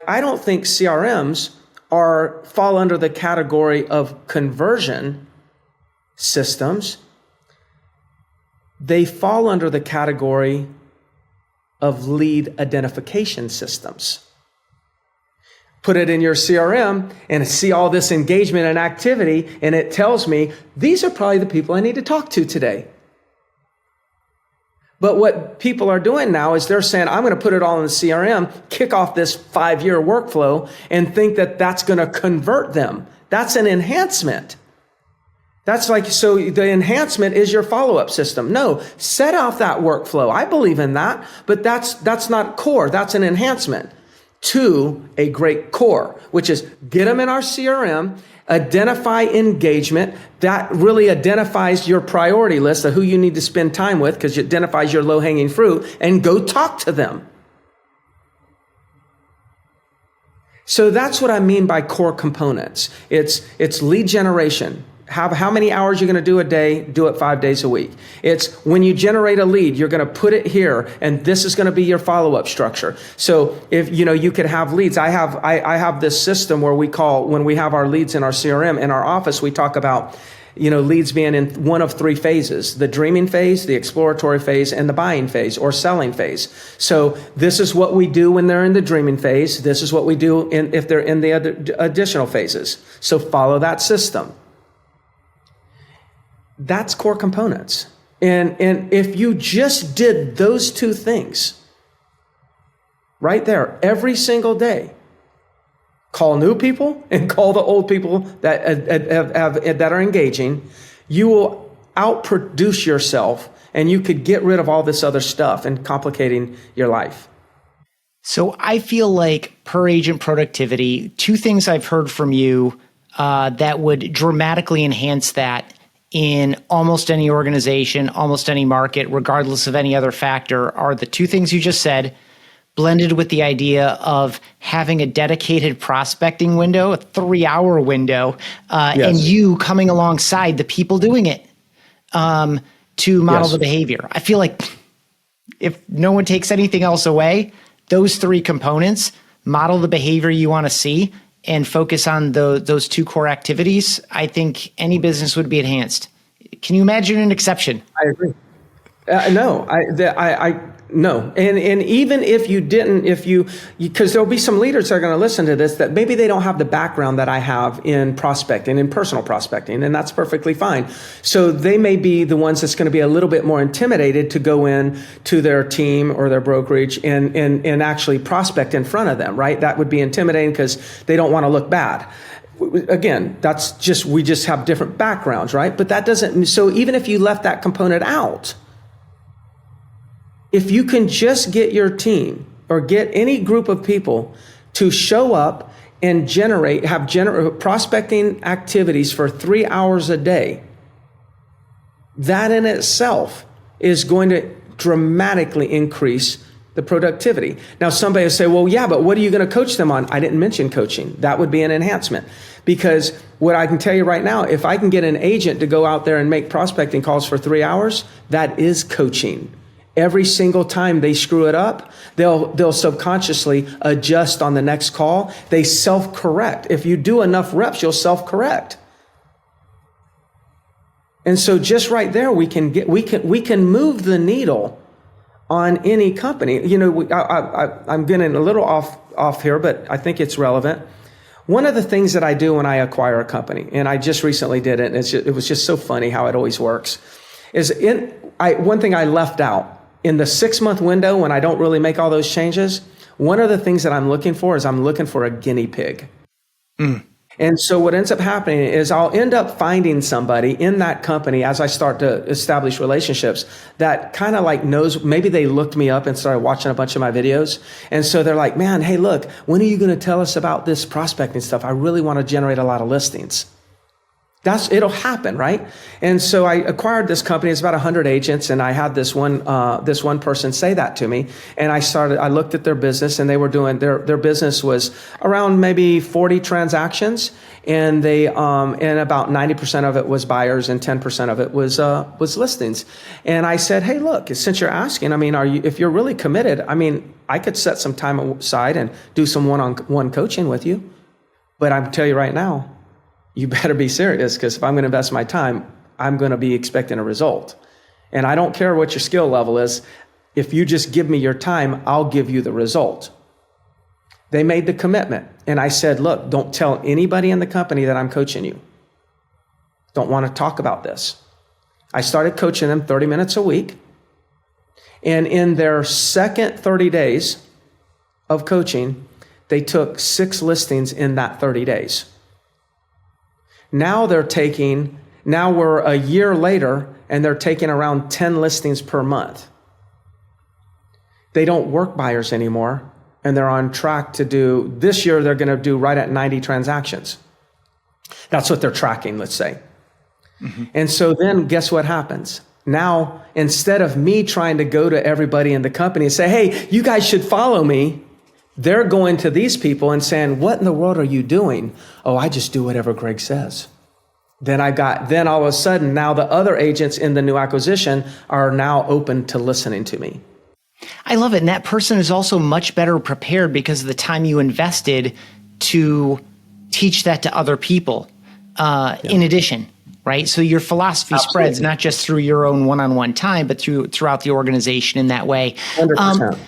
I don't think CRMs fall under the category of conversion systems. They fall under the category of lead identification systems. Put it in your CRM and see all this engagement and activity, and it tells me these are probably the people I need to talk to today. But what people are doing now is they're saying, I'm going to put it all in the CRM, kick off this 5-year workflow, and think that that's going to convert them. That's an enhancement. That's so the enhancement is your follow-up system. No, set off that workflow. I believe in that, but that's not core. That's an enhancement to a great core, which is get them in our CRM, identify engagement. That really identifies your priority list of who you need to spend time with, because it identifies your low-hanging fruit, and go talk to them. So that's what I mean by core components. It's lead generation. How many hours you're going to do a day, do it 5 days a week. It's when you generate a lead, you're going to put it here, and this is going to be your follow-up structure. So if you could have leads, I have this system where when we have our leads in our CRM, in our office, we talk about leads being in one of 3 phases: the dreaming phase, the exploratory phase, and the buying phase or selling phase. So this is what we do when they're in the dreaming phase. This is what we do if they're in the other additional phases. So follow that system. That's core components. And if you just did those 2 things right there every single day, call new people and call the old people that are engaging, you will outproduce yourself, and you could get rid of all this other stuff and complicating your life. So I feel like per agent productivity, 2 things I've heard from you that would dramatically enhance that in almost any organization, almost any market, regardless of any other factor, are the 2 things you just said, blended with the idea of having a dedicated prospecting window, a 3-hour window, yes, and you coming alongside the people doing it to model the behavior. I feel like if no one takes anything else away, those 3 components, model the behavior you want to see, and focus on those 2 core activities, I think any business would be enhanced. Can you imagine an exception? I agree. No. And even if you didn't, because there'll be some leaders that are going to listen to this that maybe they don't have the background that I have in prospecting, in personal prospecting, and that's perfectly fine. So they may be the ones that's going to be a little bit more intimidated to go in to their team or their brokerage and actually prospect in front of them, right? That would be intimidating because they don't want to look bad. Again, we just have different backgrounds, right? But that doesn't, so even if you left that component out, if you can just get your team or get any group of people to show up and have prospecting activities for 3 hours a day, that in itself is going to dramatically increase the productivity. Now, somebody will say, well, yeah, but what are you going to coach them on? I didn't mention coaching. That would be an enhancement. Because what I can tell you right now, if I can get an agent to go out there and make prospecting calls for 3 hours, that is coaching. Every single time they screw it up, they'll subconsciously adjust on the next call. They self-correct. If you do enough reps, you'll self-correct. And so just right there, we can move the needle on any company. You know, I'm getting a little off here, but I think it's relevant. One of the things that I do when I acquire a company, and I just recently did it, and it was just so funny how it always works, is one thing I left out. In the 6-month window when I don't really make all those changes, one of the things that I'm looking for is I'm looking for a guinea pig. And so what ends up happening is I'll end up finding somebody in that company as I start to establish relationships that kind of like knows, maybe they looked me up and started watching a bunch of my videos. And so they're like, man, hey, look, when are you going to tell us about this prospecting stuff? I really want to generate a lot of listings. It'll happen, right? And so I acquired this company. It's about 100 agents, and I had this one person say that to me. And I looked at their business, and they were doing their business was around maybe 40 transactions, and and about 90% of it was buyers, and 10% of it was listings. And I said, hey, look, since you're asking, I mean, if you're really committed, I mean, I could set some time aside and do some one-on-one coaching with you. But I'm telling you right now, you better be serious, because if I'm going to invest my time, I'm going to be expecting a result. And I don't care what your skill level is. If you just give me your time, I'll give you the result. They made the commitment. And I said, look, don't tell anybody in the company that I'm coaching you. Don't want to talk about this. I started coaching them 30 minutes a week. And in their second 30 days of coaching, they took 6 listings in that 30 days. Now we're a year later, and they're taking around 10 listings per month. They don't work buyers anymore, and they're on track to do, this year they're going to do right at 90 transactions. That's what they're tracking, let's say. Mm-hmm. And so then guess what happens? Now, instead of me trying to go to everybody in the company and say, hey, you guys should follow me, they're going to these people and saying, what in the world are you doing? Oh, I just do whatever Greg says. Then all of a sudden, now the other agents in the new acquisition are now open to listening to me. I love it. And that person is also much better prepared because of the time you invested to teach that to other people in addition, right? So your philosophy spreads not just through your own one-on-one time, but throughout the organization in that way. 100%.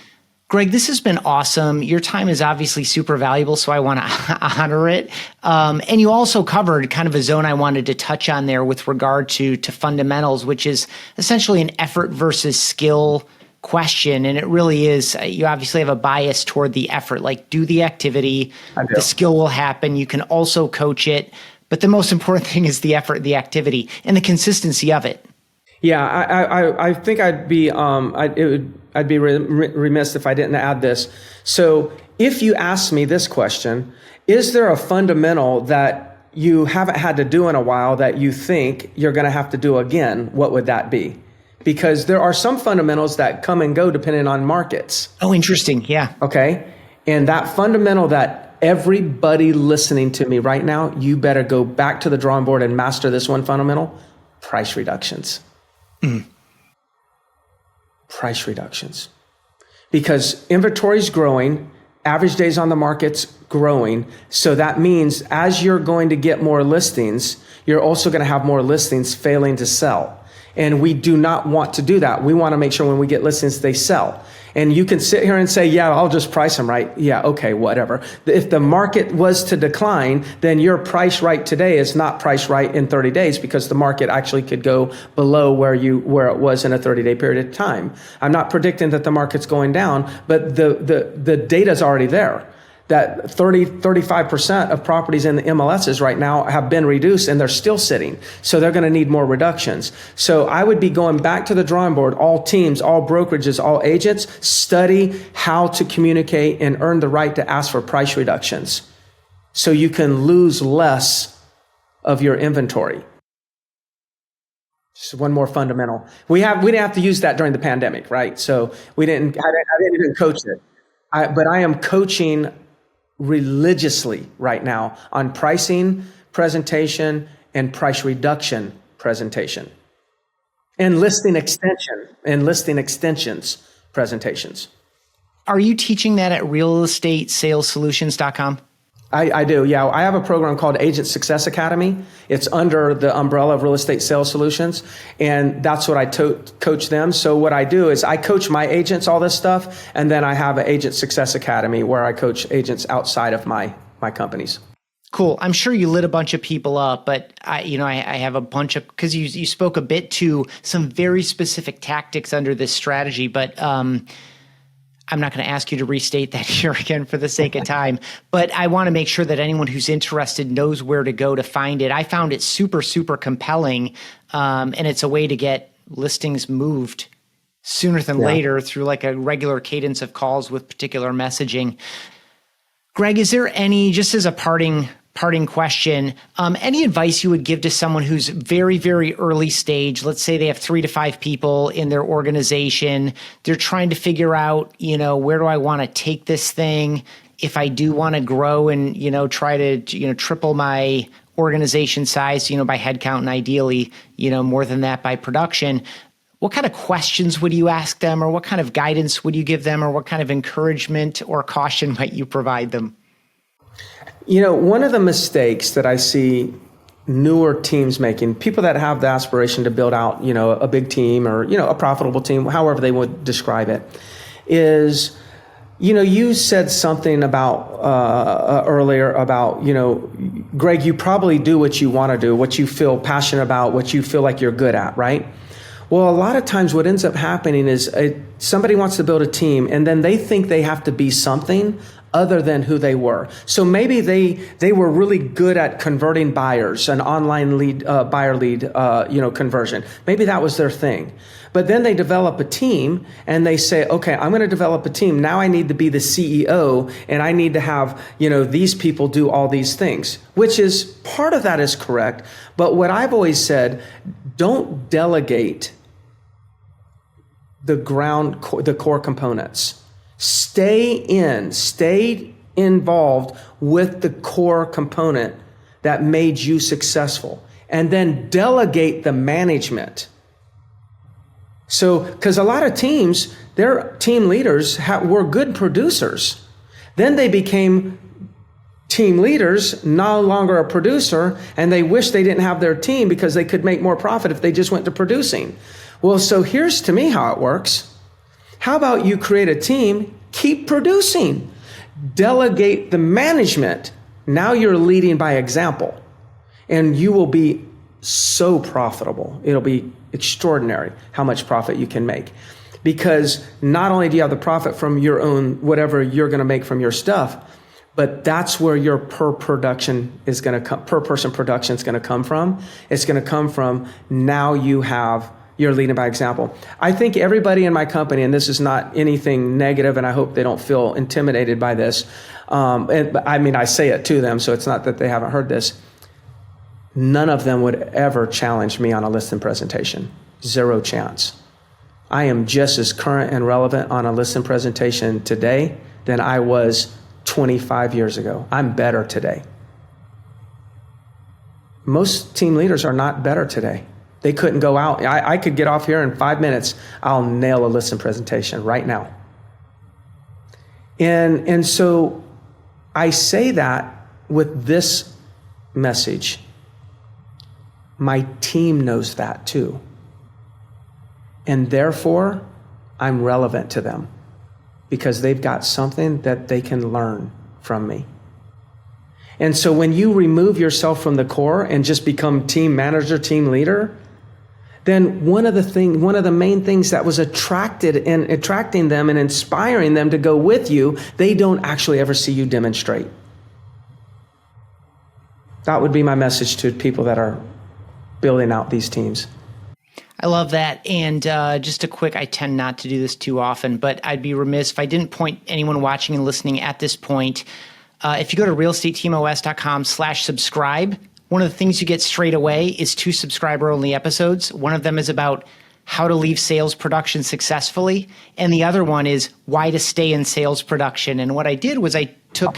Greg, this has been awesome. Your time is obviously super valuable, so I want to honor it. And you also covered kind of a zone I wanted to touch on there with regard to fundamentals, which is essentially an effort versus skill question. And it really is, you obviously have a bias toward the effort, like do the activity, the skill will happen. You can also coach it. But the most important thing is the effort, the activity, and the consistency of it. Yeah, I think I'd be remiss if I didn't add this. So if you ask me this question, is there a fundamental that you haven't had to do in a while that you think you're going to have to do again? What would that be? Because there are some fundamentals that come and go depending on markets. Oh, interesting. Yeah. Okay. And that fundamental that everybody listening to me right now, you better go back to the drawing board and master this one fundamental: price reductions. Price reductions. Because inventory is growing, average days on the market's growing. So that means as you're going to get more listings, you're also going to have more listings failing to sell. And we do not want to do that. We want to make sure when we get listings, they sell. And you can sit here and say, yeah, I'll just price them right. Yeah, okay, whatever. If the market was to decline, then your price right today is not price right in 30 days because the market actually could go below where it was in a 30-day period of time. I'm not predicting that the market's going down, but the data's already there. That 35% of properties in the MLSs right now have been reduced and they're still sitting. So they're going to need more reductions. So I would be going back to the drawing board, all teams, all brokerages, all agents, study how to communicate and earn the right to ask for price reductions. so you can lose less of your inventory. Just one more fundamental. We didn't have to use that during the pandemic, right? So I didn't even coach it. But I am coaching religiously right now on pricing, presentation, and price reduction presentation. And listing extensions presentations. Are you teaching that at realestatesalessolutions.com? I do, yeah. I have a program called Agent Success Academy. It's under the umbrella of Real Estate Sales Solutions, and that's what I coach them. So what I do is I coach my agents all this stuff, and then I have an Agent Success Academy where I coach agents outside of my companies. Cool. I'm sure you lit a bunch of people up, but I have a bunch of, because you spoke a bit to some very specific tactics under this strategy, but I'm not going to ask you to restate that here again for the sake of time, but I want to make sure that anyone who's interested knows where to go to find it. I found it super, super compelling, and it's a way to get listings moved sooner than later through like a regular cadence of calls with particular messaging. Greg, is there any, just as a parting question, any advice you would give to someone who's very, very early stage? Let's say they have 3 to 5 people in their organization. They're trying to figure out, where do I want to take this thing? If I do want to grow and, try to, triple my organization size, by headcount and ideally, more than that by production. What kind of questions would you ask them, or what kind of guidance would you give them, or what kind of encouragement or caution might you provide them? One of the mistakes that I see newer teams making, people that have the aspiration to build out, a big team or, a profitable team, however they would describe it, is, you said something about earlier about, Greg, you probably do what you want to do, what you feel passionate about, what you feel like you're good at, right? Well, a lot of times what ends up happening is somebody wants to build a team and then they think they have to be something other than who they were. So maybe they were really good at converting buyers, an online buyer lead conversion. Maybe that was their thing. But then they develop a team and they say, okay, I'm going to develop a team. Now I need to be the CEO and I need to have, these people do all these things, which is part of that is correct. But what I've always said, don't delegate the core components. Stay involved with the core component that made you successful, and then delegate the management. So, because a lot of teams, their team leaders were good producers. Then they became team leaders, no longer a producer, and they wish they didn't have their team because they could make more profit if they just went to producing. Well, so here's to me how it works. How about you create a team, keep producing, delegate the management. Now you're leading by example, and you will be so profitable. It'll be extraordinary how much profit you can make, because not only do you have the profit from your own, whatever you're going to make from your stuff, but that's where your per person production is going to come from. It's going to come from now you're leading by example. I think everybody in my company, and this is not anything negative, and I hope they don't feel intimidated by this. I say it to them, so it's not that they haven't heard this. None of them would ever challenge me on a listing presentation. 0 chance. I am just as current and relevant on a listing presentation today than I was 25 years ago. I'm better today. Most team leaders are not better today. They couldn't go out. I could get off here in 5 minutes. I'll nail a listing presentation right now. And so I say that with this message. My team knows that too. And therefore, I'm relevant to them because they've got something that they can learn from me. And so when you remove yourself from the core and just become team manager, team leader, then one of the main things that was attracting them and inspiring them to go with you, they don't actually ever see you demonstrate. That would be my message to people that are building out these teams. I love that. And just a quick, I tend not to do this too often, but I'd be remiss if I didn't point anyone watching and listening at this point If you go to realestateteamos.com/subscribe, one of the things you get straight away is 2 subscriber-only episodes. One of them is about how to leave sales production successfully, and the other one is why to stay in sales production. And what I did was I took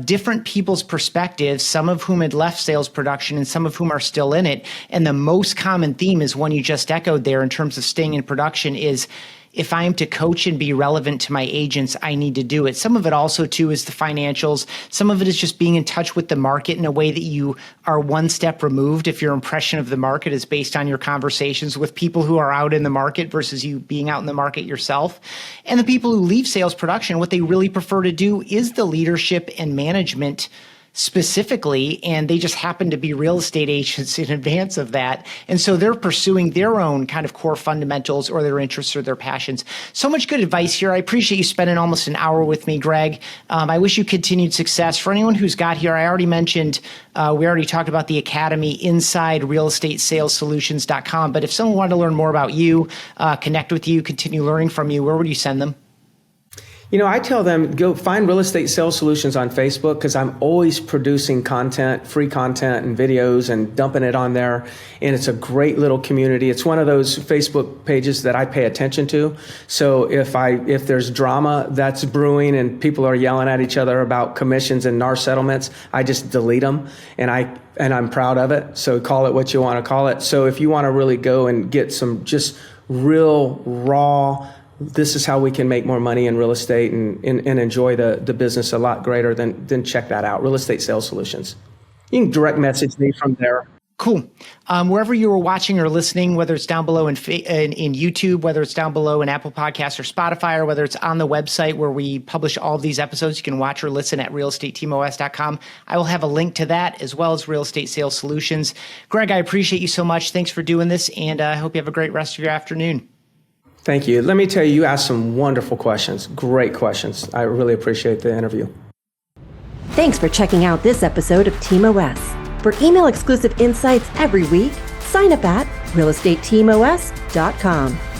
different people's perspectives, some of whom had left sales production and some of whom are still in it. And the most common theme is one you just echoed there in terms of staying in production is, if I am to coach and be relevant to my agents, I need to do it. Some of it also, too, is the financials. Some of it is just being in touch with the market in a way that you are one step removed if your impression of the market is based on your conversations with people who are out in the market versus you being out in the market yourself. And the people who leave sales production, what they really prefer to do is the leadership and management specifically, and they just happen to be real estate agents in advance of that. And so they're pursuing their own kind of core fundamentals or their interests or their passions. So much good advice here. I appreciate you spending almost an hour with me, Greg. I wish you continued success. For anyone who's got here, I already mentioned, we already talked about the Academy inside realestatesalessolutions.com. But if someone wanted to learn more about you, connect with you, continue learning from you, where would you send them? I tell them, go find Real Estate Sales Solutions on Facebook, because I'm always producing content, free content and videos, and dumping it on there. And it's a great little community. It's one of those Facebook pages that I pay attention to. So if there's drama that's brewing and people are yelling at each other about commissions and NAR settlements, I just delete them. And I'm proud of it. So call it what you want to call it. So if you want to really go and get some just real raw, this is how we can make more money in real estate and enjoy the business a lot greater, then check that out. Real Estate Sales Solutions. You can direct message me from there. Cool. Wherever you are watching or listening, whether it's down below in YouTube, whether it's down below in Apple Podcasts or Spotify, or whether it's on the website where we publish all of these episodes, you can watch or listen at realestateteamos.com. I will have a link to that as well as Real Estate Sales Solutions. Greg, I appreciate you so much. Thanks for doing this, and I hope you have a great rest of your afternoon. Thank you. Let me tell you, you asked some wonderful questions. Great questions. I really appreciate the interview. Thanks for checking out this episode of Team OS. For email exclusive insights every week, sign up at realestateteamos.com.